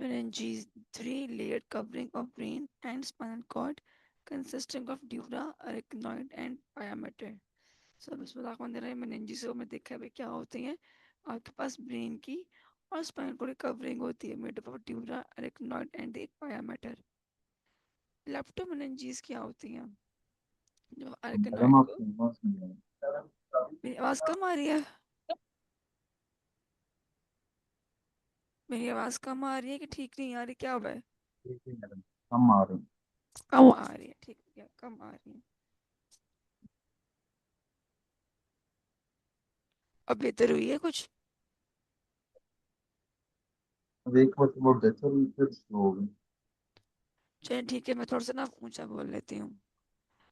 meninges, three-layered covering of brain and spinal cord consisting of dura, arachnoid and pyometer. सब इसमें आपको दे रहा है meninges में देखा है भाई क्या होती है आपके पास ब्रेन की और स्पाइनल कॉर्ड की कवरिंग होती है made up of dura arachnoid and एक पायामेटर. लेप्टोमेनिंजेस क्या होती हैं जो मैडम अरेक्नॉइड आप को. फेमस नहीं है। मेरी आवाज़ कम आ रही है. मेरी आवाज़ कम आ रही है कि ठीक नहीं आ रही क्या हुआ है. ठीक है मैडम, हम आ रहे हैं। कम आ रही है ठीक है कम आ रही है. अब बेहतर हुई है कुछ. अब एक बार वो देखो फिर स्लो हो गई। चलिए ठीक है मैं थोड़ा सा ना ऊंचा बोल लेती हूँ.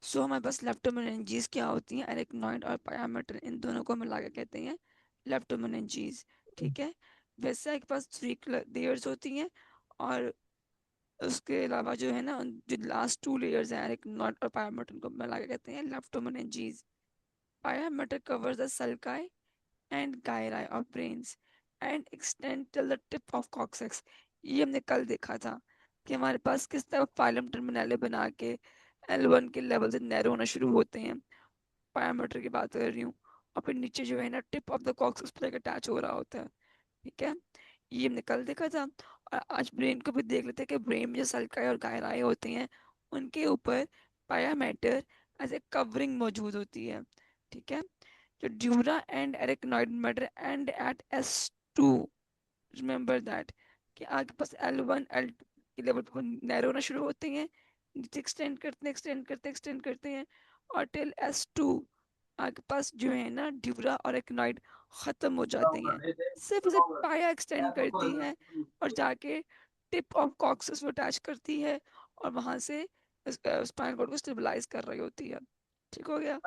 सो हमारे पास लेप्टोमेनिंजेस क्या होती हैं अरेक्नॉइड और पायामेटर इन दोनों को मिला के कहते हैं लेप्टोमेनिंजेस. ठीक है. वैसे आपके पास थ्री लेयर्स होती हैं और उसके अलावा जो है ना जो लास्ट टू लेयर्स हैं अरेक्नॉइड और पायामेटर को मिला के कहते हैं leptomeninges. Pia mater covers the sulci and gyri of brains and extend till the tip of coccyx. ये हमने कल देखा था कि हमारे पास किस तरह फाइलम टर्मिनले बना के L1 के लेवल से नैरो होना शुरू होते हैं. पायामीटर की बात कर रही हूँ. और फिर नीचे जो है ना टिप ऑफ द कॉक्सिक्स पर अटैच हो रहा होता है. ठीक है. ये हमने कल देखा था. और आज ब्रेन को भी देख लेते हैं कि ब्रेन में जो सल्काई और गायराई होती हैं उनके ऊपर पायामेटर एज ए कवरिंग मौजूद होती है. ठीक है. So dura and arachnoid matter and at S2. Remember that कि आपके पास L1 L2 के लेवल पर नैरो होना शुरू होते हैं नीचे एक्सटेंड करते हैं और टिल S2 आपके पास जो है ना ड्यूरा और एक्नॉइड खत्म हो जाते हैं. सिर्फ उसे पाया एक्सटेंड करती है और जाके टिप ऑफ कॉक्सिस में अटैच करती है और वहां से स्पाइनल कॉर्ड को स्टेबलाइज कर रही होती है. ठीक हो गया.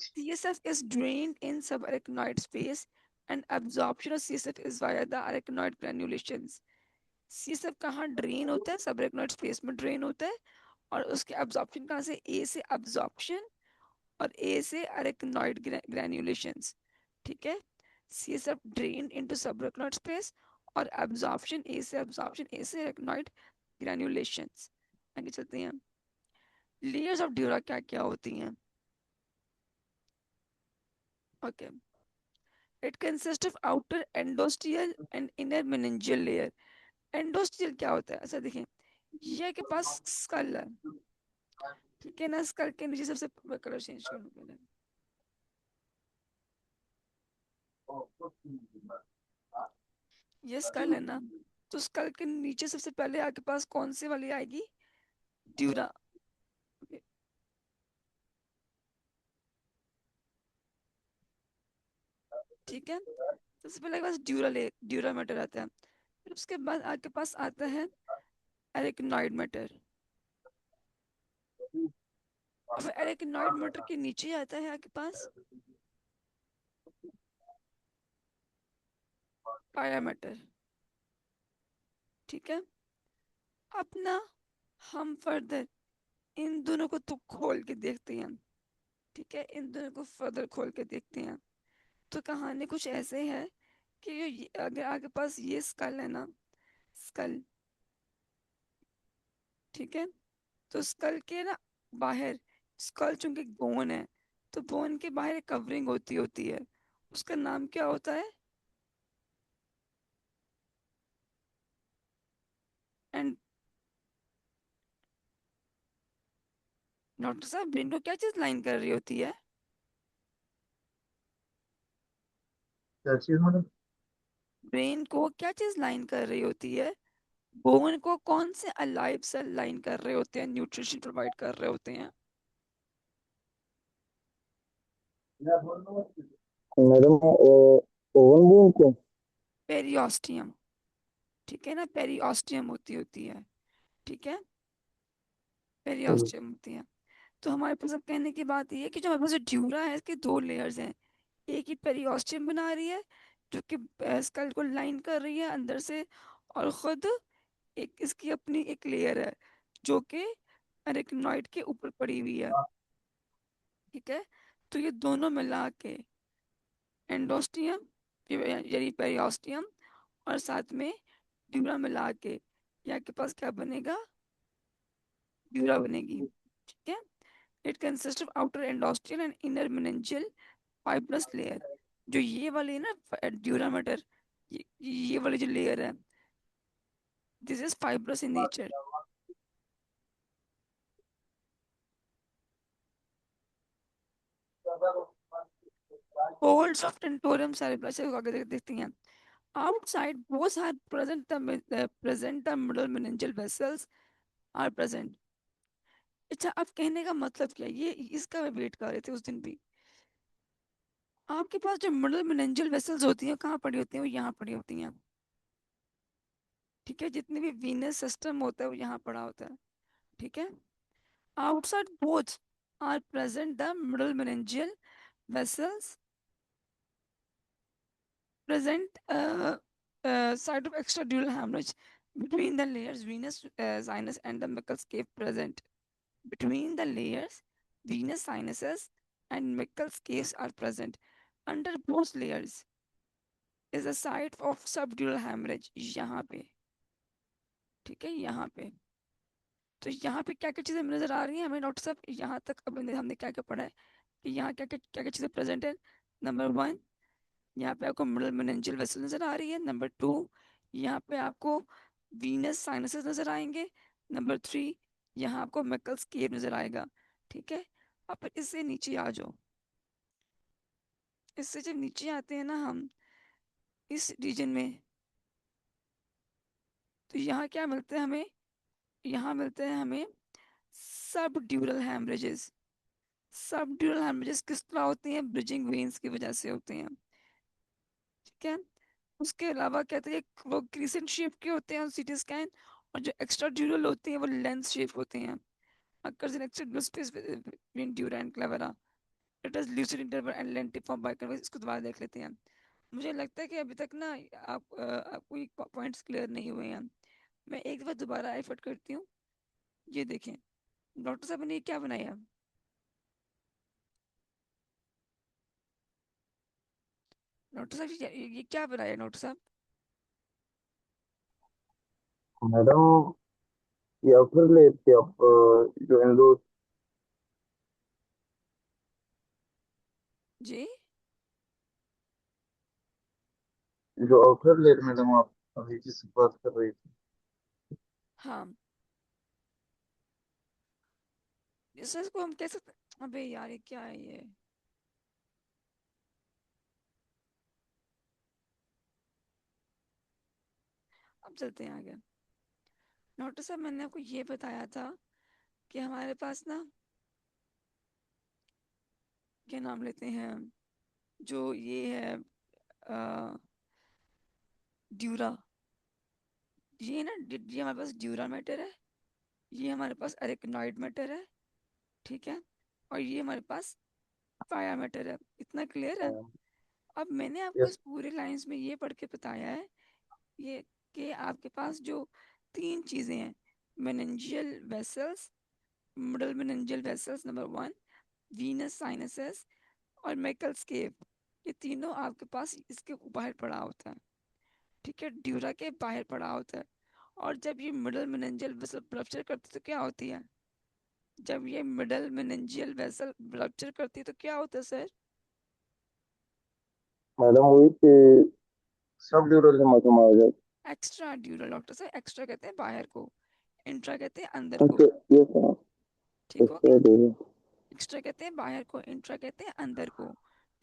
CSF is drained in subarachnoid space and absorption of CSF is via the arachnoid granulations. CSF कहाँ ड्रेन होता है सबरेक्नोइड स्पेस में ड्रेन होता है और उसके absorption कहाँ से A से absorption और A से arachnoid granulations. ठीक है. CSF drained into subarachnoid space और absorption A से arachnoid granulations. आगे चलते हैं. Layers of dura क्या क्या होती हैं. Okay. It consists of outer endosteal and inner meningeal layer. एंडोस्टियल क्या होता है. अच्छा देखें ये के पास स्कल है. ठीक है ना. स्कल के नीचे सबसे कलर चेंज करूँ पहले. ये स्कल है ना. तो स्कल के नीचे सबसे पहले आपके पास कौन सी वाली आएगी. ड्यूरा. ठीक है. सबसे पहले आपके पास ड्यूरा मैटर आता है. फिर उसके बाद आपके पास आता है एरिकनॉइड मैटर. अब एरिकनॉइड मैटर के नीचे आता है आपके पास पाया मैटर. ठीक है. अब ना हम फर्दर इन दोनों को तो खोल के देखते हैं. ठीक है. इन दोनों को फर्दर खोल के देखते हैं. तो कहानी कुछ ऐसे है कि अगर आपके पास ये स्कल है ना. स्कल. ठीक है. तो स्कल के ना बाहर स्कल चूंकि बोन है तो बोन के बाहर एक कवरिंग होती है. उसका नाम क्या होता है. एंड डॉक्टर साहब ब्रेन को क्या चीज लाइन कर रही होती है. क्या चीज मैडम? ब्रेन को क्या चीज लाइन कर रही होती है. बोन को कौन से अलाइव सेल लाइन कर रहे होते हैं न्यूट्रिशन प्रोवाइड कर रहे होते हैं. मैडम ओवन बूम को। पेरियोस्टियम. ठीक है ना. पेरियोस्टियम होती है. ठीक है. पेरियोस्टियम होती है. तो हमारे पास अब कहने की बात ये है कि जो हमारे पास जो ड्यूरा है इसके दो लेयर्स हैं. एक ही पेरियोस्टियम बना रही है जो कि स्कल को लाइन कर रही है अंदर से. और खुद एक इसकी अपनी एक लेयर है जो कि अरेक्नॉइड के ऊपर पड़ी हुई है. ठीक है. तो ये दोनों मिला के एंडोस्टियम यानी पेरियोस्टियम और साथ में ड्यूरा मिला के ये आपके पास क्या बनेगा, ड्यूरा बनेगी। ठीक है। It consist of outer endosteal and inner meningeal fibrous layer. जो ये वाली है ना ड्यूरा मैटर, ये वाली जो लेयर है, this is fibrous in nature. folds of tentorium cerebellum से आगे देखती हैं। Outside both are present the middle meningeal vessels are present। अच्छा, अब कहने का मतलब क्या है, ये इसका मैं वेट कर रहे थे उस दिन भी। आपके पास जो मिडल मेनिंजियल वेसल्स होती हैं कहाँ पड़ी होती हैं, वो यहाँ पड़ी होती हैं। ठीक है, जितने भी वीनस सिस्टम होता है वो यहाँ पड़ा होता है। ठीक है। Outside both are present the middle meningeal vessels present site of extradural hemorrhage between the layers venous sinus and the Meckel's cave present. Between the layers, venous sinuses and Meckel's caves are present. Under both layers is a site of subdural hemorrhage यहाँ पे। ठीक है, यहाँ पे। तो यहाँ पे क्या क्या चीज़ें नजर आ रही हैं हमें डॉक्टर साहब, यहाँ तक अब हमने क्या क्या पढ़ा है कि यहाँ क्या क्या चीज़ें प्रेजेंट है। नंबर वन, यहाँ पे आपको मिडल मेनिंजियल वेसल नजर आ रही है। नंबर टू, यहाँ पे आपको वीनस साइनसेस नजर आएंगे। नंबर थ्री, यहाँ आपको मैकल्स केव नजर आएगा। ठीक है। अब फिर इससे नीचे आ जाओ। इससे जब नीचे आते हैं ना हम इस रीजन में, तो यहाँ क्या मिलते हैं हमें, यहाँ मिलते हैं हमें सब ड्यूरल हैमरेजेस। सब ड्यूरल हैमरेजेस किस तरह होती हैं, ब्रिजिंग वेन्स की वजह से होते हैं। ठीक है। उसके अलावा कहते हैं वो क्रिसेंट शेप के होते हैं सीटी स्कैन, और जो एक्स्ट्रा ड्यूरल होते हैं वो लेंस शेप होते हैं। occurs in extra space between dura and clevera. It is lucid interval and lentiform biconvex। इसको दोबारा देख लेते हैं। मुझे लगता है कि अभी तक ना आपको ये पॉइंट्स क्लियर नहीं हुए हैं। मैं एक बार दोबारा एफर्ट करती हूँ। ये देखें डॉक्टर साहब ने ये क्या बनाया, डॉक्टर साहब ये क्या बनाया डॉक्टर साहब। मैडम ये अपर लेयर के आप जो एंडो जी। जो अपर लेयर मैडम आप अभी जिस बात कर रही थी। हाँ, इसको हम कैसे, अबे यार ये क्या है ये। अब चलते हैं आगे। डॉक्टर साहब मैंने आपको ये बताया था कि हमारे पास ना, क्या नाम लेते हैं, जो ये है ड्यूरा, ये ना ये हमारे पास ड्यूरा मैटर है, ये हमारे पास अरेकनॉइड मैटर है। ठीक है। और ये हमारे पास पाया मैटर है। इतना क्लियर है। अब मैंने आपको यस इस पूरे लाइंस में ये पढ़ के बताया है ये कि आपके पास जो तीन चीज़ें हैं, meningeal vessels, middle meningeal vessels number one, Venus sinuses और मैकल्स केव, ये तीनों आपके पास इसके बाहर पड़ा होता है। ठीक है, ड्यूरा के बाहर पड़ा होता है। और जब ये मिडल मेनिंजियल वेसल रप्चर करती है तो क्या होती है, जब ये मिडल मेनिंजियल वेसल रप्चर करती है तो क्या होता है सर। मैडम वही कि सब ड्यूरल हेमाटोमा आ जाए। एक्स्ट्रा ड्यूरल डॉक्टर सर, एक्स्ट्रा कहते हैं बाहर को, इंट्रा कहते हैं अंदर को। Okay yes madam. ठीक हो एक्स्ट्रा गया। ड्यूरल। एक्स्ट्रा कहते हैं बाहर को, इंट्रा कहते हैं अंदर को।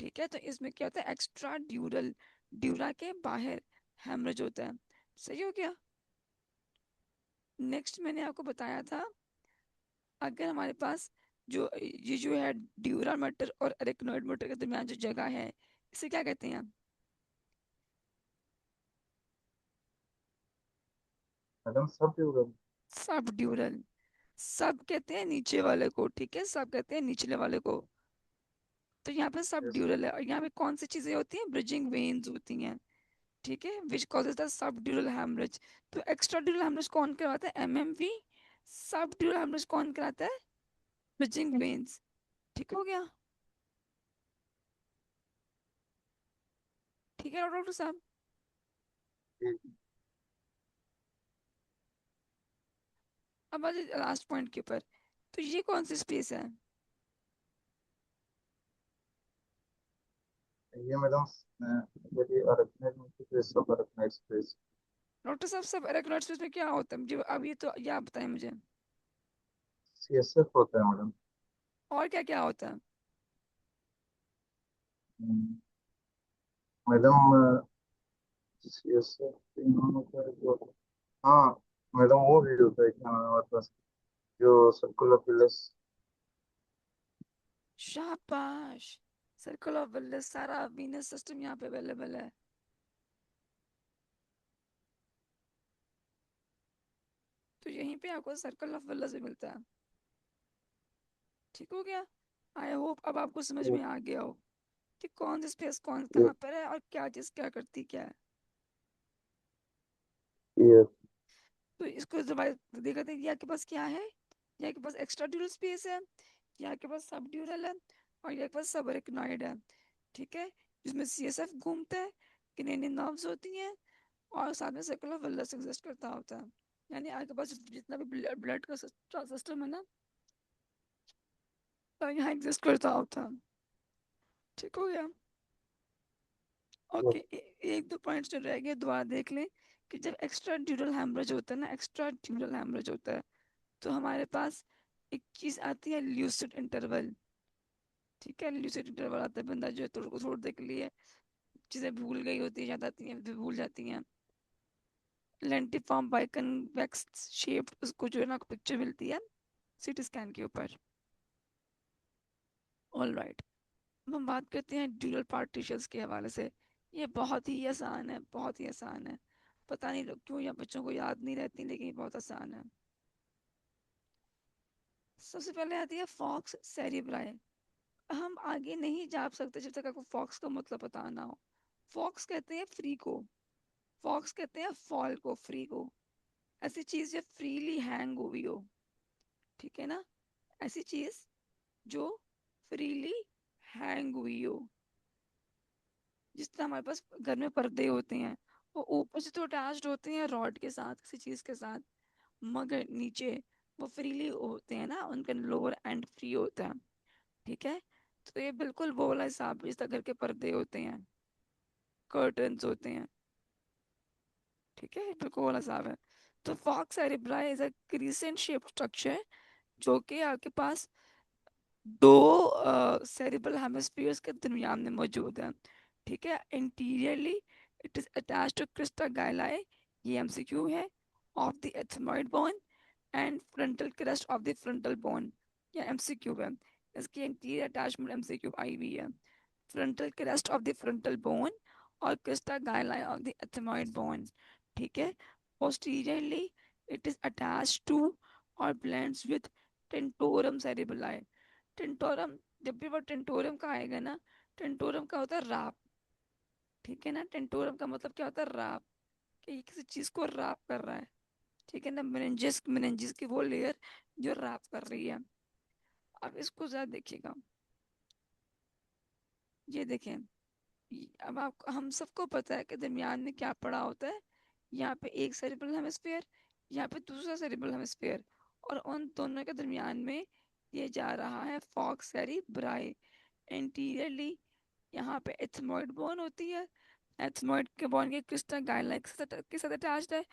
ठीक है, तो इसमें क्या होता है, एक्स्ट्रा ड्यूरल, ड्यूरा के बाहर हेमरेज होता है। सही हो गया। नेक्स्ट मैंने आपको बताया था, अगर हमारे पास जो ये जो है ड्यूरा मटर और अरेक्नोइड मटर के दरमियान जो जगह है, इसे क्या कहते हैं, मैडम सब ड्यूरल। सब ड्यूरल। सब कहते हैं नीचे वाले को, ठीक है, सब कहते हैं निचले वाले को। तो यहाँ पे सब यस ड्यूरल है, और यहाँ पे कौन सी चीजें होती हैं, ब्रिजिंग वेन्स होती हैं। ठीक है, विच causes the subdural haemorrhage. तो एक्स्ट्रा ड्यूरल हेमरेज कौन कराता है, एमएमवी। सब ड्यूरल हेमरेज कौन कराता है, ब्रिजिंग वेन्स। ठीक हो गया। ठीक है डॉक्टर साहब। अब आज लास्ट पॉइंट के ऊपर, तो ये कौन सी स्पेस है? ये मैडम यदि अरेकनॉइड स्पेस सब अरेकनॉइड स्पेस। डॉक्टर साहब, सब अरेकनॉइड स्पेस में क्या होता है मुझे अब, ये तो ये आप बताएं मुझे। सीएसएफ होता है मैडम। और क्या क्या होता है? मैडम सीएसएफ होता है हाँ मैडम, वो भी होता है क्या नाम है हमारे पास, जो सर्कुलर पिलर्स। शाबाश, सर्कल ऑफ विलियस, सारा वीनस सिस्टम यहाँ पे अवेलेबल है। तो यहीं पे आपको सर्कल ऑफ विलियस भी मिलता है। ठीक हो गया? आई होप अब आपको समझ में आ गया हो कि कौन सी स्पेस कौन कहाँ पर है और क्या चीज़ क्या करती क्या है। यस। तो इसको देखा था, यहाँ के पास क्या है, यहाँ के पास एक्स्ट्रा ड्यूरल स्पेस है, यहाँ के पास सब ड्यूरल है, और यहाँ के पास सब अरेक्नॉइड है। ठीक है, जिसमें सीएसएफ घूमता है, किनेटिक नर्व्स होती हैं, और साथ में सर्कुलर विलियस एग्जिस्ट करता होता है। यानी आपके पास जितना भी ब्लड का सिस्टम है ना, तो यहाँ एग्जिस्ट करता होता है। ठीक हो गया? ओके, एक दो पॉइंट्स जो रह गए दोबारा देख लें, कि जब एक्स्ट्रा ड्यूरल हेमरेज होता है ना, एक्स्ट्रा ड्यूरल हेमरेज होता है, तो हमारे पास एक चीज आती है ल्यूसिड इंटरवल। ठीक है, ल्यूसिड इंटरवल आता है, बंदा जो है थोड़ी देर के लिए चीजें भूल गई होती है, याद आती हैं फिर भूल जाती हैं। लेंटिफॉर्म बाय कन्वेक्स शेप्ड, उसको जो है ना पिक्चर मिलती है सीटी स्कैन के ऊपर। ऑल राइट, अब हम बात करते हैं ड्यूरल पार्टीशंस के हवाले से। ये बहुत ही आसान है, बहुत ही आसान है। पता नहीं लोग क्यों या बच्चों को याद नहीं रहती, लेकिन ये बहुत आसान है। सबसे पहले आती है फॉक्स सेरिब्राई। हम आगे नहीं जा सकते जब तक आपको फॉक्स का मतलब पता ना हो। फॉक्स कहते हैं फ्री को, फॉक्स कहते हैं फॉल को, फ्री को। ऐसी चीज जो फ्रीली हैंग हुई हो, ठीक है ना, ऐसी चीज जो फ्रीली हैंग हुई हो। जिस तरह हमारे पास घर में पर्दे होते हैं, वो ऊपर से तो अटैच्ड होते हैं रॉड के साथ, किसी चीज के साथ, मगर नीचे वो फ्रीली होते हैं ना, उनका लोअर एंड फ्री होता है। ठीक है, तो ये बिल्कुल वो वाला हिसाब है जिस तरह घर के पर्दे होते हैं, कर्टन्स होते हैं। ठीक है, बिल्कुल वो वाला हिसाब है। तो falx cerebri is a crescent shape structure, जो कि आपके पास दो सेरिब्रल हेमिस्फीयर्स के दरमियान में मौजूद है। ठीक है, anteriorly it is attached to crista galli, ये एमसीक्यू है, of the ethmoid bone and frontal crest of the frontal bone, या एमसीक्यू है। इसकी इंटीरियर अटैचमेंट एमसीक्यू आई हुई है, frontal crest of the frontal bone और crista galli of the ethmoid bone. ठीक है, posteriorly it is attached to और blends with tentorium cerebelli. Tentorium, जब भी वो टेंटोरम का आएगा ना, टेंटोरम का होता है राप। ठीक है ना, टेंटोरम का मतलब क्या होता है? राप, कि ये किसी चीज को राप कर रहा है। ठीक है ना, मेनिंजिस, मेनिंजिस की वो लेयर जो राप कर रही है। अब इसको जरा देखिएगा, ये देखें, अब आप हम सबको पता है कि दरमियान में क्या पड़ा होता है। यहाँ पे एक सेरिब्रल हेमिस्फीयर, यहाँ पे दूसरा सेरिब्रल हेमिस्फीयर, और उन दोनों के दरमियान में ये जा रहा है फॉक्स सेरिब्राई। इंटीरियरली यहाँ पे एथमॉइड बोन होती है, एथमॉइड के बोन के क्रिस्टल गायलाइक के साथ अटैच्ड है,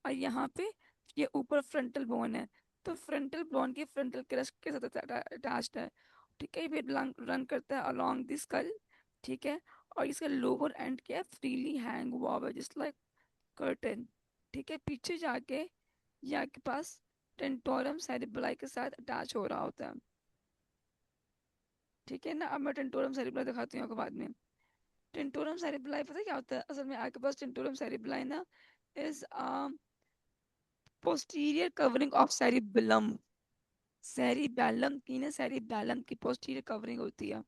और यहाँ पे ये ऊपर फ्रंटल बोन है, तो फ्रंटल बोन की फ्रंटल क्रेस्ट के साथ अटैच्ड है। ठीक है, ये रन करता है अलोंग दिस स्कल। ठीक है, और इसका लोअर एंड क्या है, फ्रीली हैंग हुआ हुआ है जस्ट लाइक कर्टन। ठीक है, पीछे जाके यहाँ के पास टेंटोरम सेरिब्राई के साथ अटैच हो रहा होता है। ठीक है ना, अब मैं टेंटोरम सेरिब्राई दिखाती हूँ आपको बाद में। टेंटोरम सेरिब्राई पता है क्या होता है असल में? आपके पास टेंटोरम सेरिब्राई ना is posterior covering of cerebellum. Cerebellum की ना, सेरिबेलम की पोस्टीरियर कवरिंग होती है।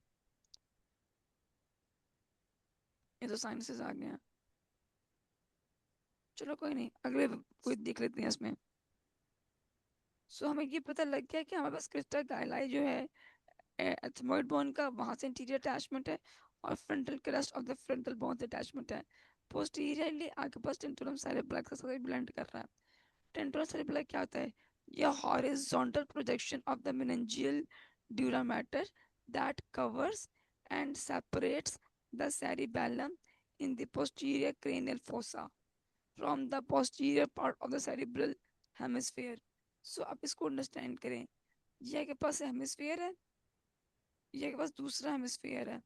ये तो साइंसेस आ गए हैं। चलो कोई नहीं, अगले कोई देख लेते हैं इसमें। सो हमें ये पता लग गया कि हमारे पास क्रिस्टल गायलाई जो है एथमोइड बोन का, वहां से इंटीरियर अटैचमेंट है, और frontal crest of the frontal bone से अटैचमेंट है। पोस्टीरियरली आपके पास टेंटोरम सेरिब्रम के साथ ब्लेंड कर रहा है। टेंटोरम सेरिब्रम क्या होता है? या horizontal projection of the meningeal dura mater that covers and separates the cerebellum in the posterior cranial fossa from the posterior part of the cerebral hemisphere. So आप इसको अंडरस्टैंड करें, ये के पास हेमिस्फीयर है, ये के पास दूसरा हेमिस्फीयर है,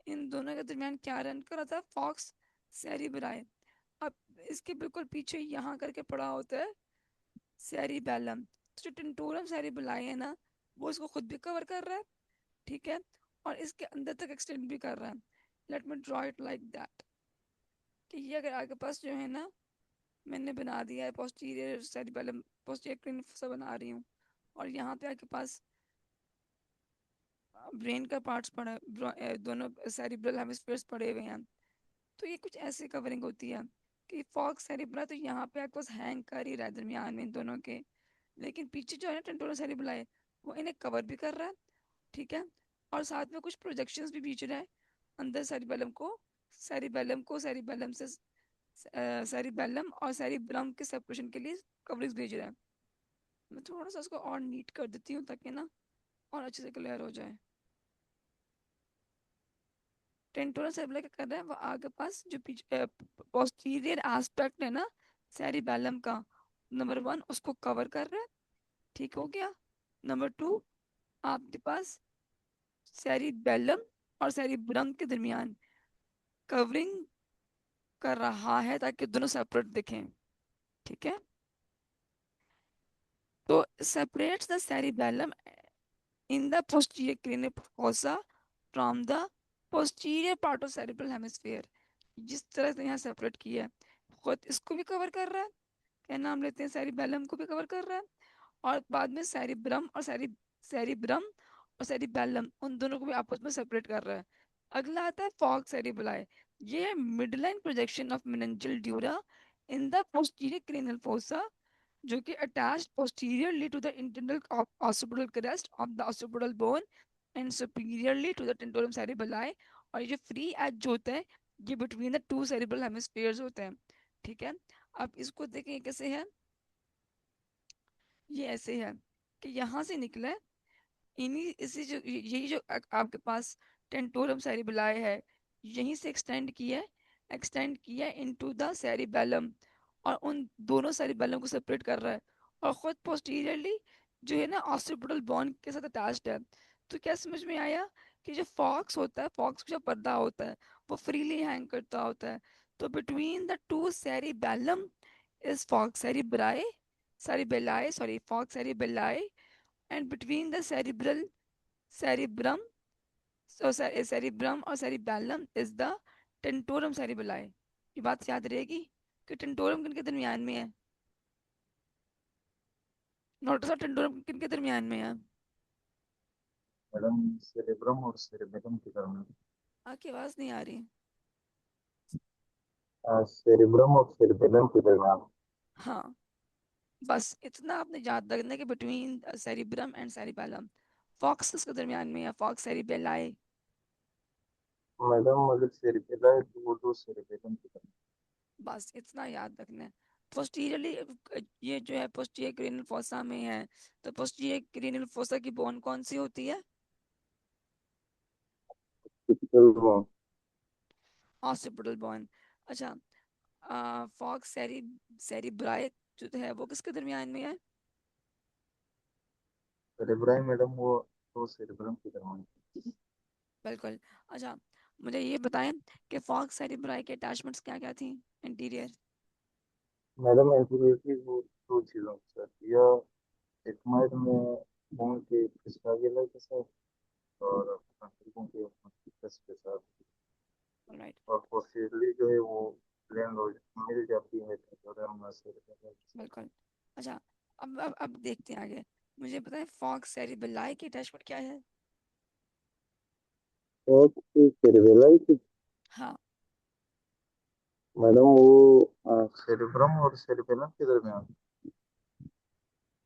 इन दोनों के दरमियान क्या रन कर रहा था, फॉक्स सेरिब्राई। अब इसके बिल्कुल पीछे यहाँ करके पड़ा होता है सेरिबेलम। तो जो टेंटोरम सेरिबेलाई है ना, वो इसको खुद भी कवर कर रहा है, ठीक है, और इसके अंदर तक एक्सटेंड भी कर रहा है। Let me draw it like that, कि ये अगर आपके पास जो है ना, मैंने बना दिया है पोस्टीरियर सेरिबेलम, पोस्टीरियर क्लिनिक बना रही हूँ, और यहाँ पे आपके पास ब्रेन का पार्ट्स पड़ा, दोनों सेरिब्रल हेमिस्फीयर्स पड़े हुए हैं। तो ये कुछ ऐसी कवरिंग होती है कि फॉग सेरिब्रा तो यहाँ पे आपके पास हैंग कर ही रहा है दरमियान में इन दोनों के, लेकिन पीछे जो है ना टेंटोरल सेरिबेला है, वो इन्हें कवर भी कर रहा है, ठीक है, और साथ में कुछ प्रोजेक्शंस भी बीच रहा है अंदर सेरिबेलम को सेरिबेलम से सेरिबेलम और सेरिब्रम के सेपरेशन के लिए कवरेज भेज रहा है। मैं थोड़ा सा उसको और नीट कर देती हूँ ताकि ना और अच्छे से क्लियर हो जाए। टेंटोरल सेरिबेला क्या कर रहा है, वो आगे पास जो पीछे पोस्टीरियर एस्पेक्ट है ना सेरिबेलम का, नंबर वन उसको कवर कर रहा है, ठीक हो गया। नंबर टू, आपके पास सेरिबेलम और सेरिब्रम के दरमियान कवरिंग कर रहा है ताकि दोनों सेपरेट दिखें, ठीक है। तो separates the cerebellum in the posterior cranial fossa from the posterior part of cerebral hemisphere। जिस तरह से यहाँ सेपरेट किया है, खुद इसको भी कवर कर रहा है, क्या नाम लेते हैं, सेरिबेलम को भी कवर कर रहा है, और बाद में सेरिब्रम और सेरिबेलम उन दोनों को भी आपस में सेपरेट कर रहा है। अगला आता है फॉग सेरिबेलाई। ये है midline projection of meningeal dura in the posterior cranial fossa, जो कि attached posteriorly to the internal occipital crest of the occipital bone and superiorly to the tentorium cerebelli। और ये फ्री एज जो होता है, ये between the to cerebral hemispheres होते हैं, ठीक है। अब इसको देखें कैसे है, ये ऐसे है कि यहाँ से निकला है, इन्हीं इसी जो यही जो आपके पास टेंटोरम सेरिबेलाई है, यहीं से एक्सटेंड किया इनटू द सेरिबेलम, और उन दोनों सेरिबेलम को सेपरेट कर रहा है, और खुद पोस्टीरियरली जो है ना ऑसिपिटल बोन के साथ अटैच्ड है। तो क्या समझ में आया कि जो फॉक्स होता है, फॉक्स का जो पर्दा होता है, वो फ्रीली हैंग करता होता है। तो between the two cerebellum is falx cerebri cerebelli, sorry, fox cerebelli, and between the cerebrum, so cerebrum और cerebellum is the tentorum cerebelli। ये बात याद रहेगी कि टेंटोरम किन के दरमियान में है, नोटिस ऑफ टेंटोरम किन के दरमियान में है। मैडम सेरेब्रम और सेरेबेलम के दरमियान। आपकी आवाज नहीं आ रही। सेरेब्रम और सेरेबेलम के दरमियान। हाँ, बस इतना आपने याद रखना कि between cerebrum and cerebellum, falx किसके दरमियान में है, फॉक्स सेरिबेलाई। मैडम अगर सेरेबेला है तो वो दो सेरेबेलम के दरमियान। बस इतना याद रखना है। पोस्टीरियरली ये जो है पोस्टीरियर क्रेनियल फोसा में है, तो पोस्टीरियर क्रेनियल फोसा की बोन कौन सी होती है, टिपिकल वो ऑसिपिटल बोन। अच्छा, फॉक्स सेरिब्राई जो है वो किसके दरमियान में है। सेरेब्राई मैडम वो दो सेरेब्रम के दरमियान। बिल्कुल। अच्छा, मुझे ये बताएं कि फॉक्स सेरिब्राई के अटैचमेंट्स क्या क्या थी इंटीरियर। मैडम एंटीरियरली वो दो चीज़ों के साथ या एक माइड में बोन के फिस्कागुला के साथ और फ्रंटल के मस्तिष्क के साथ। राइट। और पोस्टीरियरली जो है वो ब्लेंड हो मिल जाती है टेंडोरम सेरेबेलम के साथ। बिल्कुल। अच्छा, अब देखते हैं आगे। मुझे बताएं फॉक्स सेरिबेलाई की अटैचमेंट क्या है। और सेरेबेला की हाँ। मैडम वो सेरेब्रम और सेरेबेलम के दरमियान।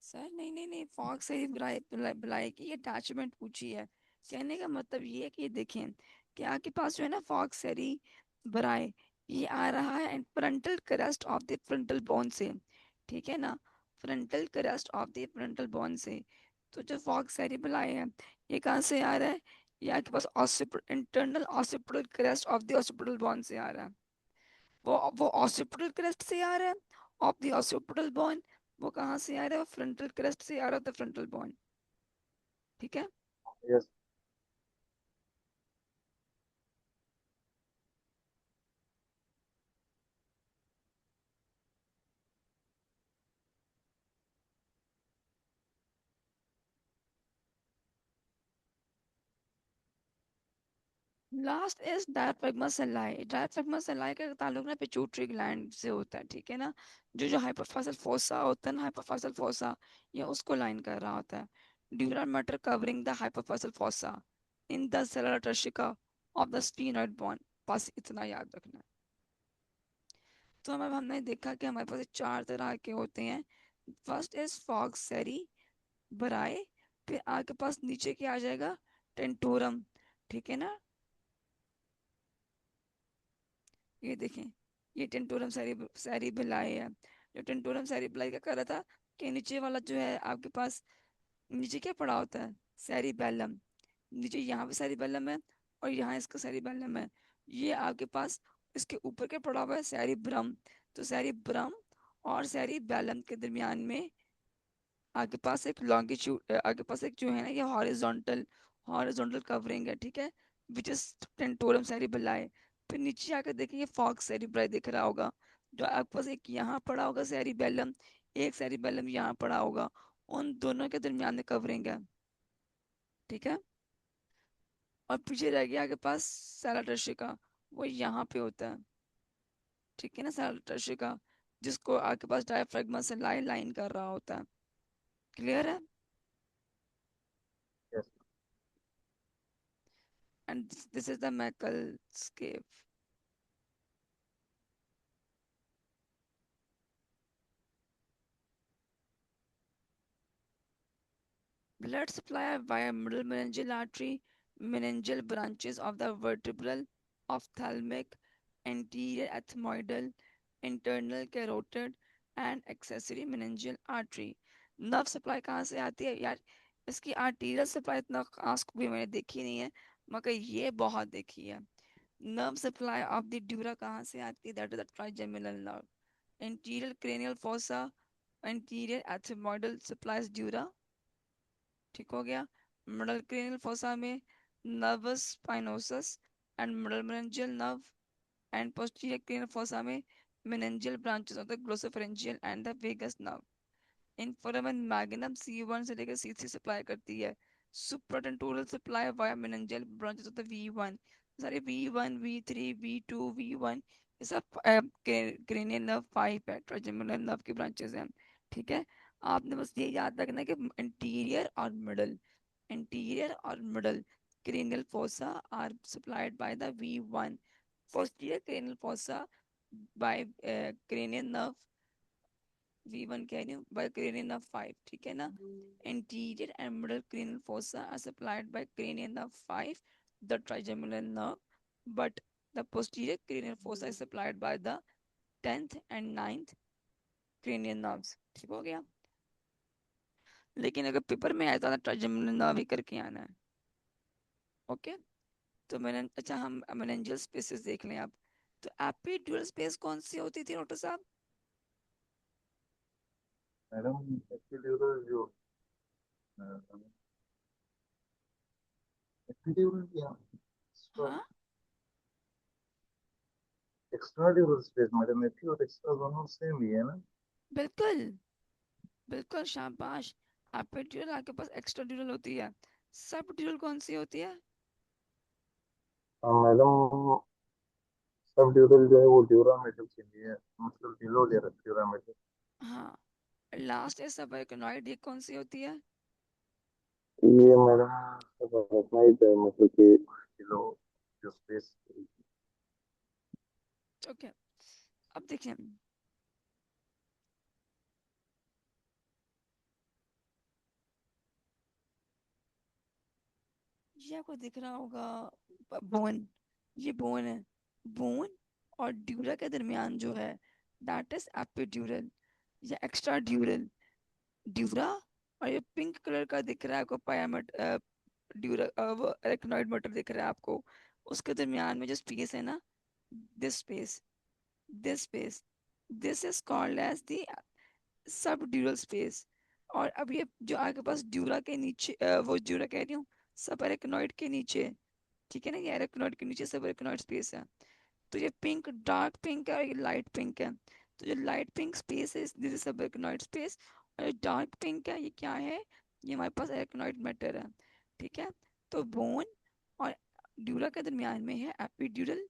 सर नहीं नहीं नहीं, फॉक्स से ही बुलाए की अटैचमेंट पूछी है। कहने का मतलब ये है कि देखें कि आपके पास जो है ना फॉक्स सेरी बराए, ये आ रहा है frontal crust of the frontal bone से, ठीक है ना। Frontal crest of the frontal bone से। तो जो फॉक्स सेरिबेलाई है, ये कहाँ से आ रहा है? ये आपके पास internal occipital crest of the occipital bone से आ रहा है। वो ऑसिपिटल क्रेस्ट से आ रहा है ऑफ द ऑसिपिटल बोन। वो कहाँ से आ रहा है? वो फ्रंटल क्रेस्ट से आ रहा है, फ्रंटल बोन। ठीक है। Yes. Last is diaphragma sellae. Diaphragma sellae का ताल्लुक ना पिट्यूटरी ग्लैंड से होता है, ठीक है ना। जो हाइपोफाइसल फोसा होता है ना, हाइपोफाइसल फोसा, ये उसको लाइन कर रहा होता है। Dural mater covering the hypophyseal fossa in the sella turcica of the sphenoid bone. बस इतना याद रखना है। तो अब हमने देखा कि हमारे पास चार तरह के होते हैं। फर्स्ट इज फॉक्स सेरी बराए। फिर आपके पास नीचे क्या आ जाएगा? टेंटोरम। ठीक है ना। ये देखें, ये टेंटोरम सेरिबेलाई है। जो टेंटोरम सेरिबेलाई का कर रहा था कि नीचे वाला जो है आपके पास, नीचे क्या पड़ा होता है? सेरिबेलम। नीचे यहाँ पे सेरिबेलम है और यहाँ इसका सेरिबेलम है। ये आपके पास इसके ऊपर क्या पड़ा हुआ है? सेरिब्रम। तो सेरिब्रम और सेरिबेलम के दरमियान में आपके पास एक लॉन्गिट्यूड, आपके पास एक जो है ना, ये हॉरिजॉन्टल हॉरिजॉन्टल कवरिंग है, ठीक है, विच इज टेंटोरम सेरिबेलाई। फिर नीचे आकर देखिए फॉक्स सेरिब्राई दिख रहा होगा। जो आपके पास एक यहाँ पड़ा होगा सेरिबेलम, एक सेरिबेलम यहाँ पड़ा होगा। उन दोनों के दरमियान में कवरिंग है, ठीक है। और पीछे रह गया आपके पास सैलाटर्शिका, वो यहाँ पे होता है, ठीक है ना, सैलाटर्शिका, जिसको आपके पास डायफ्रागमा से लाइन लाइन कर रहा होता है। क्लियर है? Yes. And this is the Meckel's cave. Blood supply via middle meningeal artery, meningeal branches of the vertebral, ophthalmic, anterior ethmoidal, internal carotid and accessory meningeal artery. Nerve supply कहाँ से आती है यार? इसकी आर्टीरियल सप्लाई इतना खास भी मैंने देखी नहीं है, मगर ये बहुत देखी है। Nerve supply of the dura कहाँ से आती है? That is the trigeminal nerve. Anterior cranial fossa, anterior ethmoidal supplies dura, ठीक हो गया। मिडल क्रेनियल फोसा में nervus spinosus and middle meningeal nerve, and posterior cranial fossa में meningeal branches of the glossopharyngeal and the vagus nerve. In foramen magnum C1 से लेकर C3 supply करती है। Supratentorial supply via meningeal branches of the V1। सारे V1 V3 V2 V1, ये सब cranial nerve 5 है, trigeminal nerve की ब्रांचेस हैं, ठीक है। आपने बस ये याद रखना है कि इंटीरियर और middle cranial fossa are supplied by the V1, posterior cranial fossa by cranial nerve V1 कह रही हूँ, by cranial nerve 5, ठीक है ना। Anterior and middle cranial fossa are supplied by cranial nerve 5, the trigeminal nerve, but the posterior cranial fossa is supplied by the 10th and 9th cranial nerves, ठीक हो गया। लेकिन अगर पेपर में आया तो ट्राइजेमिनल नर्व ही करके आना है, ओके। तो मैंने, अच्छा, हम मेनिंजियल स्पेसेस देख लें अब। तो एपिड्यूरल स्पेस कौन सी होती थी डॉक्टर साहब? मैडम एपिड्यूरल जो एपिड्यूरल क्या एक्स्ट्रा हाँ, एक्स्ट्रा ड्यूरल स्पेस मैडम, एपी और एक्स्ट्रा दोनों सेम ही है ना? बिल्कुल, बिल्कुल शाबाश। एपिड्यूरल आपके पास एक्स्ट्रा ड्यूरल होती है। सब ड्यूरल कौन सी होती है? मैडम सब ड्यूरल जो है वो ड्यूरामेटल के लिए, मतलब ढिलो ड्यूरामेटल। हाँ, लास्ट है सब ये कौन सी होती है? ये मैडम सब अपना ही है, मतलब कि ढिलो जो स्पेस। ओके, अब देखिए, ये आपको दिख रहा होगा बोन, ये बोन है। बोन और ड्यूरा के दरमियान जो है, दैट इज एपिड्यूरल या एक्स्ट्रा ड्यूरल। ड्यूरा, और ये पिंक कलर का दिख रहा है आपको पायामट, ड्यूरा, वो एरेक्नोइड मटर दिख रहा है आपको, उसके दरमियान में जो स्पेस है ना, this space, this space, this is called as the subdural space. और अब ये जो आपके पास ड्यूरा के नीचे, वो ड्यूरा कह रही हूँ, सब एरेक्नोइड के नीचे, ठीक है ना, ये एरेक्नोइड के नीचे सब एरेक्नोइड स्पेस है। तो ये पिंक, डार्क पिंक है और ये लाइट पिंक है। तो जो लाइट पिंक स्पेस है, दिस इज सब एरेक्नोइड स्पेस। और जो डार्क पिंक है, ये क्या है, ये हमारे पास एरेक्नोइड मैटर है, ठीक है। तो बोन और ड्यूरा के दरमियान में है एपिड्यूरल,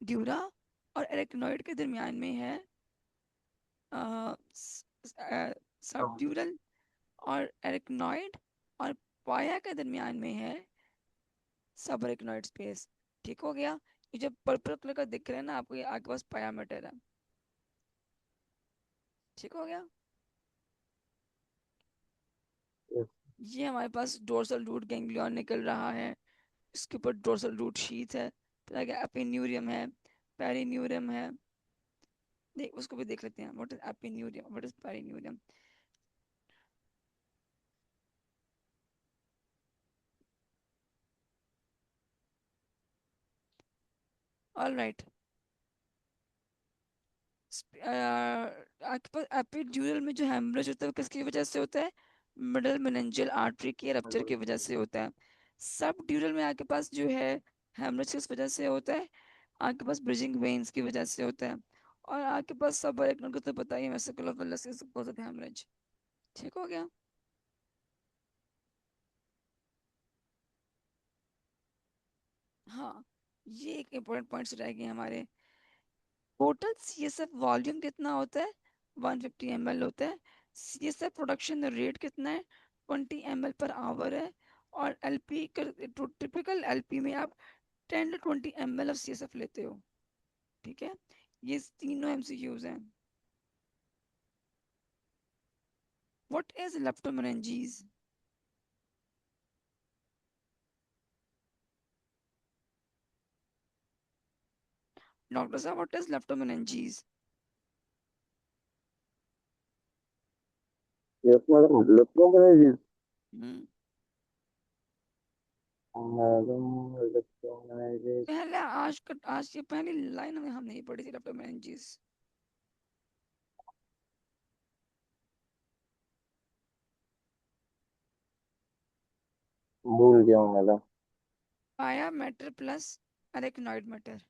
ड्यूरा और एरेक्नोइड के दरमियान में है अब सबड्यूरल और एरेक्नोइड, और पाया के दरमियान में है सब एरेक्नोइड स्पेस। ठीक हो गया। ये जो पर्पल कलर का दिख रहा है ना आपको, ये आपके पास पाया मैटर है। ठीक हो गया। yes, ये हमारे पास डोर्सल रूट गैंग्लियन निकल रहा है, इसके ऊपर डोर्सल रूट शीथ है, फिर आगे एपिन्यूरियम है, पेरिन्यूरियम है। देख उसको भी देख लेते हैं, what is epineurium, what is perineurium. All right. आपके पास एपिड्यूरल में जो हेमरेज होता है वो किसकी वजह से होता है, मिडल मेनिंजियल आर्टरी के रप्चर की वजह से होता है। सब ड्यूरल में आपके पास जो है हेमरेज किस वजह से होता है, आपके पास ब्रिजिंग वेन्स की वजह से होता है। और आपके पास सब एक को तो पता ही है, वेसिकुलर वेलोसिस कॉज ऑफ हेमरेज। ठीक हो गया। हाँ, ये एक इम्पोर्टेंट पॉइंट्स रह गए हमारे। टोटल सीएसएफ वॉल्यूम कितना होता है, 150 ml होता है। सीएसएफ प्रोडक्शन रेट कितना है, 20 ml पर आवर है। और एलपी, टिपिकल एलपी में आप 10 to 20 ml ऑफ सीएसएफ लेते हो, ठीक है। ये तीनों एमसीक्यूज हैं। व्हाट इज लेप्टोमेनिंजीज, डॉक्टर साहब what is leptomeninges. yes, madam electromagnetism. Hmm, madam electromagnetism पहले आज की पहली लाइन में हम नहीं पढ़ी थी लेप्टोमेनिंजीज। भूल गया हूँ मैडम। पाया मैटर प्लस अरेक्नॉइड मैटर।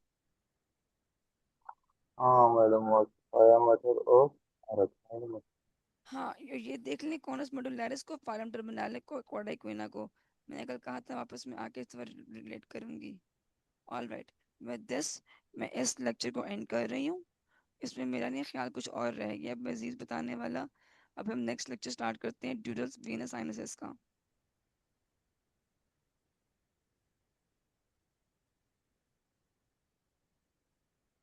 हाँ मैडम, और पाया मटर और रखा मटर। हाँ, ये देख लें कॉनस मेडुलारिस को, फार्म टर्मिनाले को, क्वाड्रिक्विना को। मैंने कल कहा था वापस में आके इस बार रिलेट करूंगी। ऑल राइट, विद दिस मैं इस लेक्चर को एंड कर रही हूँ। इसमें मेरा नहीं ख्याल कुछ और रह गया अब मजीद बताने वाला। अब हम नेक्स्ट लेक्चर स्टार्ट करते हैं ड्यूरल वेनस साइनसेस का।